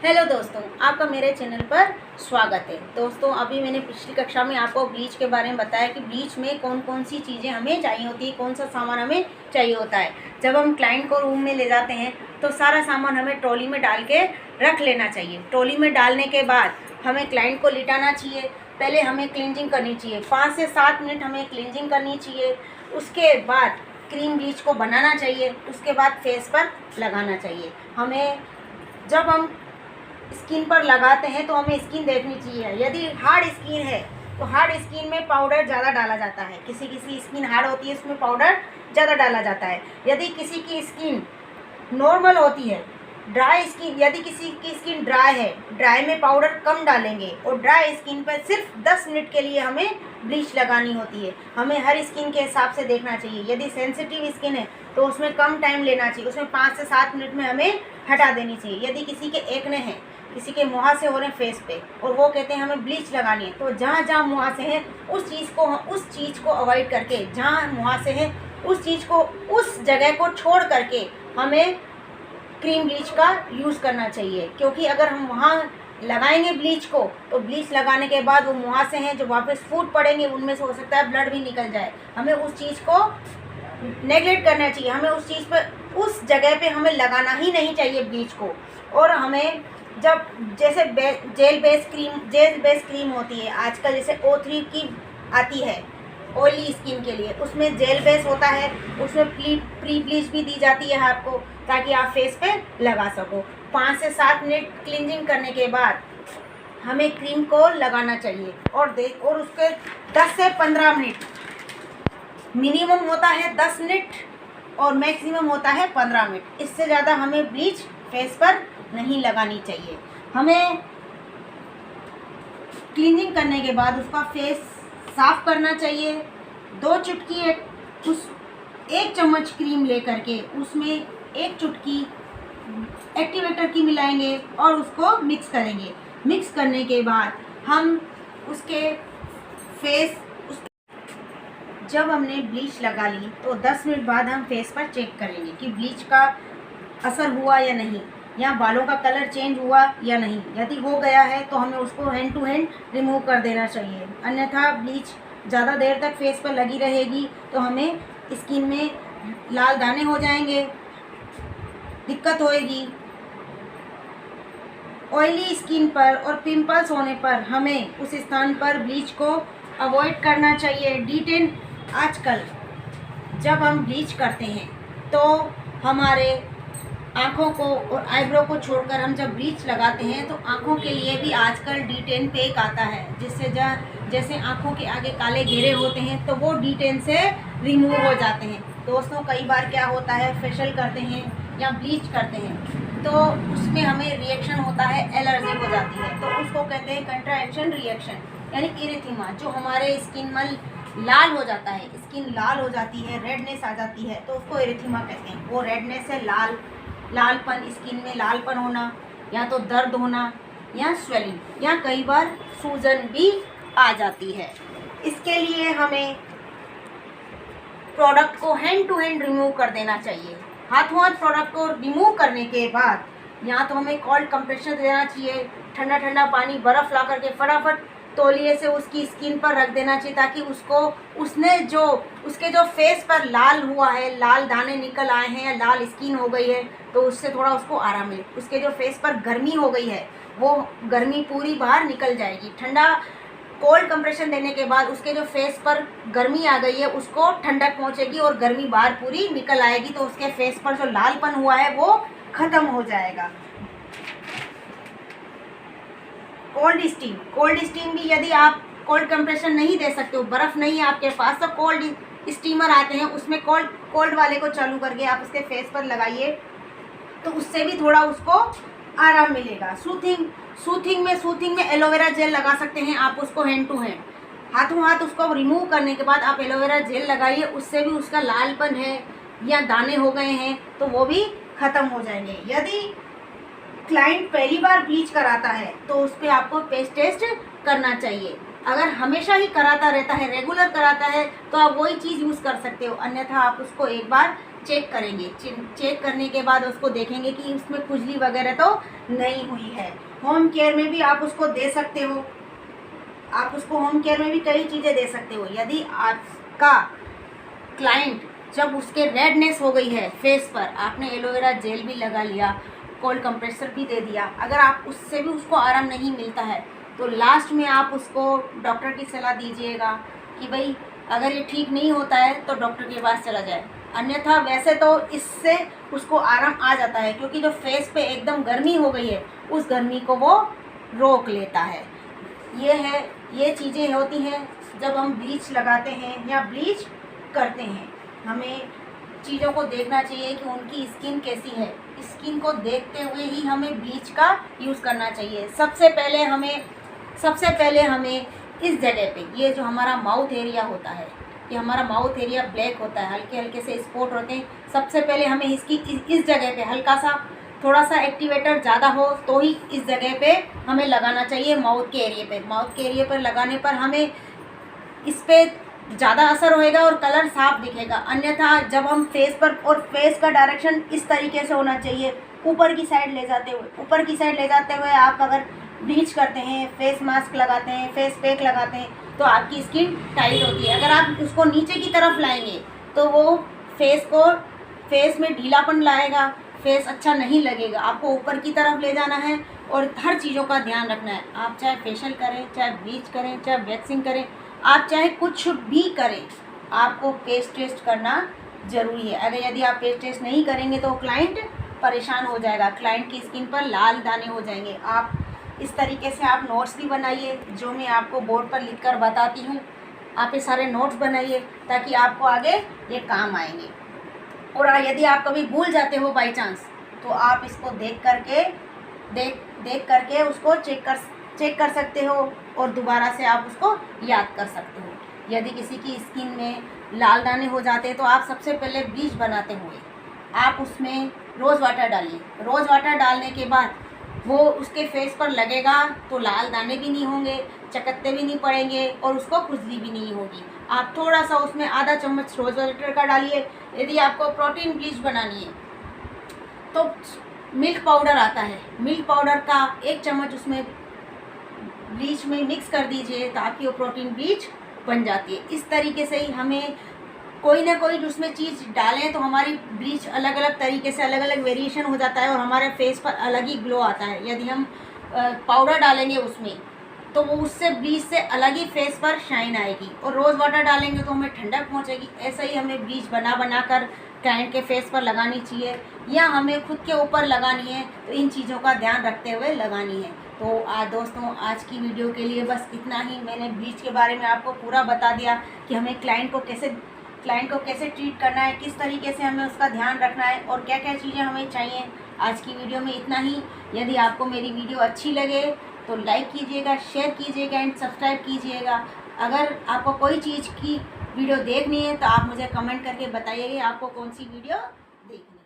Hello दोस्तों, आपका मेरे चैनल पर स्वागत है। दोस्तों, अभी मैंने पिछली कक्षा में आपको ब्लीच के बारे में बताया कि ब्लीच में कौन कौन सी चीज़ें हमें चाहिए होती है, कौन सा सामान हमें चाहिए होता है। जब हम क्लाइंट को रूम में ले जाते हैं तो सारा सामान हमें ट्रॉली में डाल के रख लेना चाहिए। ट्रॉली में डालने के बाद हमें क्लाइंट को लिटाना चाहिए। पहले हमें क्लींजिंग करनी चाहिए, 5 से 7 मिनट हमें क्लींजिंग करनी चाहिए। उसके बाद क्रीम ब्लीच को बनाना चाहिए, उसके बाद फेस पर लगाना चाहिए। हमें जब हम स्किन पर लगाते हैं तो हमें स्किन देखनी चाहिए। यदि हार्ड स्किन है तो हार्ड स्किन में पाउडर ज़्यादा डाला जाता है। किसी किसी स्किन हार्ड होती है, उसमें पाउडर ज़्यादा डाला जाता है। यदि किसी की स्किन नॉर्मल होती है, ड्राई स्किन, यदि किसी की स्किन ड्राई है, ड्राई में पाउडर कम डालेंगे और ड्राई स्किन पर सिर्फ 10 मिनट के लिए हमें ब्लीच लगानी होती है। हमें हर स्किन के हिसाब से देखना चाहिए। यदि सेंसिटिव स्किन है तो उसमें कम टाइम लेना चाहिए, उसमें 5 से 7 मिनट में हमें हटा देनी चाहिए। यदि किसी के एक्ने हैं, किसी के मुहासे हो रहे हैं फेस पे और वो कहते हैं हमें ब्लीच लगानी है, तो जहाँ जहाँ मुहासे हैं उस चीज़ को अवॉइड करके, जहाँ मुहासे हैं उस जगह को छोड़ करके हमें क्रीम ब्लीच का यूज़ करना चाहिए। क्योंकि अगर हम वहाँ लगाएंगे ब्लीच को तो ब्लीच लगाने के बाद वो मुहासे हैं जो वापस फूट पड़ेंगे, उनमें से हो सकता है ब्लड भी निकल जाए। हमें उस चीज़ को नेगलेक्ट करना चाहिए। हमें उस चीज़ पर, उस जगह पे हमें लगाना ही नहीं चाहिए ब्लीच को। और हमें जब जैसे जेल बेस क्रीम होती है आजकल, जैसे O3 की आती है ऑयली स्किन के लिए, उसमें जेल बेस होता है, उसमें प्री ब्लीच भी दी जाती है आपको, ताकि आप फेस पे लगा सको। 5 से 7 मिनट क्लींजिंग करने के बाद हमें क्रीम को लगाना चाहिए और उसके 10 से 15 मिनट, मिनिमम होता है 10 मिनट और मैक्सिमम होता है 15 मिनट। इससे ज़्यादा हमें ब्लीच फेस पर नहीं लगानी चाहिए। हमें क्लीनिंग करने के बाद उसका फेस साफ करना चाहिए। 2 चुटकी एक चम्मच क्रीम लेकर के उसमें 1 चुटकी एक्टिवेटर की मिलाएंगे और उसको मिक्स करेंगे। मिक्स करने के बाद हम उसके फेस, जब हमने ब्लीच लगा ली तो 10 मिनट बाद हम फेस पर चेक करेंगे कि ब्लीच का असर हुआ या नहीं, या बालों का कलर चेंज हुआ या नहीं। यदि हो गया है तो हमें उसको हैंड टू हैंड रिमूव कर देना चाहिए, अन्यथा ब्लीच ज़्यादा देर तक फेस पर लगी रहेगी तो हमें स्किन में लाल दाने हो जाएंगे, दिक्कत होएगी। ऑयली स्किन पर और पिंपल्स होने पर हमें उस स्थान पर ब्लीच को अवॉइड करना चाहिए। D10 आजकल जब हम ब्लीच करते हैं तो हमारे आँखों को और आईब्रो को छोड़कर हम जब ब्लीच लगाते हैं तो आँखों के लिए भी आजकल D10 पैक आता है, जिससे जैसे आँखों के आगे काले घेरे होते हैं तो वो D10 से रिमूव हो जाते हैं। दोस्तों, कई बार क्या होता है, फेशियल करते हैं या ब्लीच करते हैं तो उसमें हमें रिएक्शन होता है, एलर्जी हो जाती है, तो उसको कहते हैं कंट्राक्शन रिएक्शन, यानी इरिथेमा। जो हमारे स्किन में लाल हो जाता है, स्किन लाल हो जाती है, रेडनेस आ जाती है, तो उसको इरिथेमा कहते हैं। वो रेडनेस से लालपन, स्किन में लालपन होना, या तो दर्द होना, या स्वेलिंग, या कई बार सूजन भी आ जाती है। इसके लिए हमें प्रोडक्ट को हैंड टू हैंड रिमूव कर देना चाहिए। हाथों हाथ प्रोडक्ट को रिमूव करने के बाद या तो हमें कोल्ड कंप्रेशर देना चाहिए, ठंडा ठंडा पानी बर्फ़ ला करके फटाफट तौलिए से उसकी स्किन पर रख देना चाहिए, ताकि उसके जो फेस पर लाल हुआ है, लाल दाने निकल आए हैं या लाल स्किन हो गई है, तो उससे थोड़ा उसको आराम मिले। उसके जो फेस पर गर्मी हो गई है वो गर्मी पूरी बाहर निकल जाएगी। ठंडा कोल्ड कंप्रेशन देने के बाद उसके जो फेस पर गर्मी आ गई है उसको ठंडक पहुंचेगी और गर्मी बाहर पूरी निकल आएगी, तो उसके फेस पर जो लालपन हुआ है वो ख़त्म हो जाएगा। कोल्ड स्टीम भी, यदि आप कोल्ड कंप्रेशन नहीं दे सकते हो, बर्फ़ नहीं है आपके पास, तो कोल्ड स्टीमर आते हैं, उसमें कोल्ड वाले को चालू करके आप उसके फेस पर लगाइए, तो उससे भी थोड़ा उसको आराम मिलेगा। सूथिंग में एलोवेरा जेल लगा सकते हैं आप, उसको हैंड टू हैंड, हाथों हाथ उसको रिमूव करने के बाद आप एलोवेरा जेल लगाइए, उससे भी उसका लालपन है या दाने हो गए हैं तो वो भी ख़त्म हो जाएंगे। यदि क्लाइंट पहली बार ब्लीच कराता है तो उस पर आपको पेस्ट टेस्ट करना चाहिए। अगर हमेशा ही कराता रहता है, रेगुलर कराता है, तो आप वही चीज़ यूज़ कर सकते हो, अन्यथा आप उसको एक बार चेक करेंगे। चेक करने के बाद उसको देखेंगे कि उसमें खुजली वगैरह तो नहीं हुई है। होम केयर में भी आप उसको दे सकते हो, आप उसको होम केयर में भी कई चीज़ें दे सकते हो। यदि आपका क्लाइंट जब उसके रेडनेस हो गई है फेस पर, आपने एलोवेरा जेल भी लगा लिया, कोल्ड कंप्रेसर भी दे दिया, अगर आप उससे भी उसको आराम नहीं मिलता है तो लास्ट में आप उसको डॉक्टर की सलाह दीजिएगा कि भाई अगर ये ठीक नहीं होता है तो डॉक्टर के पास चला जाए। अन्यथा वैसे तो इससे उसको आराम आ जाता है, क्योंकि जो फेस पे एकदम गर्मी हो गई है उस गर्मी को वो रोक लेता है। ये चीज़ें होती हैं जब हम ब्लीच लगाते हैं या ब्लीच करते हैं। हमें चीज़ों को देखना चाहिए कि उनकी स्किन कैसी है। स्किन को देखते हुए ही हमें ब्लीच का यूज़ करना चाहिए। सबसे पहले हमें इस जगह पे, ये जो हमारा माउथ एरिया होता है, ये हमारा माउथ एरिया ब्लैक होता है, हल्के हल्के से स्पॉट होते हैं। सबसे पहले हमें इसकी इस जगह पे हल्का सा थोड़ा सा एक्टिवेटर ज़्यादा हो तो ही इस जगह पे हमें लगाना चाहिए, माउथ के एरिया पे। माउथ के एरिया पर लगाने पर हमें इस पर ज़्यादा असर होएगा और कलर साफ दिखेगा। अन्यथा जब हम फेस पर, और फेस का डायरेक्शन इस तरीके से होना चाहिए, ऊपर की साइड ले जाते हुए आप अगर ब्लीच करते हैं, फेस मास्क लगाते हैं, फेस पैक लगाते हैं तो आपकी स्किन टाइट होती है। अगर आप उसको नीचे की तरफ लाएंगे तो वो फेस में ढीलापन लाएगा, फेस अच्छा नहीं लगेगा। आपको ऊपर की तरफ ले जाना है और हर चीज़ों का ध्यान रखना है। आप चाहे फेशियल करें, चाहे ब्लीच करें, चाहे वैक्सिंग करें, आप चाहे कुछ भी करें, आपको फेस टेस्ट करना ज़रूरी है। अगर यदि आप फेस टेस्ट नहीं करेंगे तो क्लाइंट परेशान हो जाएगा, क्लाइंट की स्किन पर लाल दाने हो जाएंगे। आप इस तरीके से आप नोट्स भी बनाइए, जो मैं आपको बोर्ड पर लिखकर बताती हूँ। आप ये सारे नोट्स बनाइए ताकि आपको आगे ये काम आएंगे। और यदि आप कभी भूल जाते हो बाय चांस, तो आप इसको देख करके उसको चेक कर सकते हो और दोबारा से आप उसको याद कर सकते हो। यदि किसी की स्किन में लाल दाने हो जाते हैं तो आप सबसे पहले ब्लीच बनाते हुए आप उसमें रोज़ वाटर डालिए। रोज़ वाटर डालने के बाद वो उसके फेस पर लगेगा तो लाल दाने भी नहीं होंगे, चकत्ते भी नहीं पड़ेंगे और उसको खुजली भी नहीं होगी। आप थोड़ा सा उसमें आधा चम्मच रोज़ वाटर का डालिए। यदि आपको प्रोटीन ब्लीच बनानी है तो मिल्क पाउडर आता है, मिल्क पाउडर का 1 चम्मच उसमें ब्लीच में मिक्स कर दीजिए तो आपकी वो प्रोटीन ब्लीच बन जाती है। इस तरीके से ही हमें कोई ना कोई उसमें चीज़ डालें तो हमारी ब्लीच अलग अलग तरीके से अलग अलग वेरिएशन हो जाता है और हमारे फेस पर अलग ही ग्लो आता है। यदि हम पाउडर डालेंगे उसमें तो वो उससे ब्लीच से अलग ही फेस पर शाइन आएगी, और रोज़ वाटर डालेंगे तो हमें ठंडक पहुँचेगी। ऐसा ही हमें ब्लीच बना कर क्लाइंट के फेस पर लगानी चाहिए या हमें खुद के ऊपर लगानी है, तो इन चीज़ों का ध्यान रखते हुए लगानी है। तो दोस्तों, आज की वीडियो के लिए बस इतना ही। मैंने ब्लीच के बारे में आपको पूरा बता दिया कि हमें क्लाइंट को कैसे ट्रीट करना है, किस तरीके से हमें उसका ध्यान रखना है और क्या क्या चीज़ें हमें चाहिए। आज की वीडियो में इतना ही। यदि आपको मेरी वीडियो अच्छी लगे तो लाइक कीजिएगा, शेयर कीजिएगा एंड सब्सक्राइब कीजिएगा। अगर आपको कोई चीज़ की वीडियो देखनी है तो आप मुझे कमेंट करके बताइएगा आपको कौन सी वीडियो देखनी है।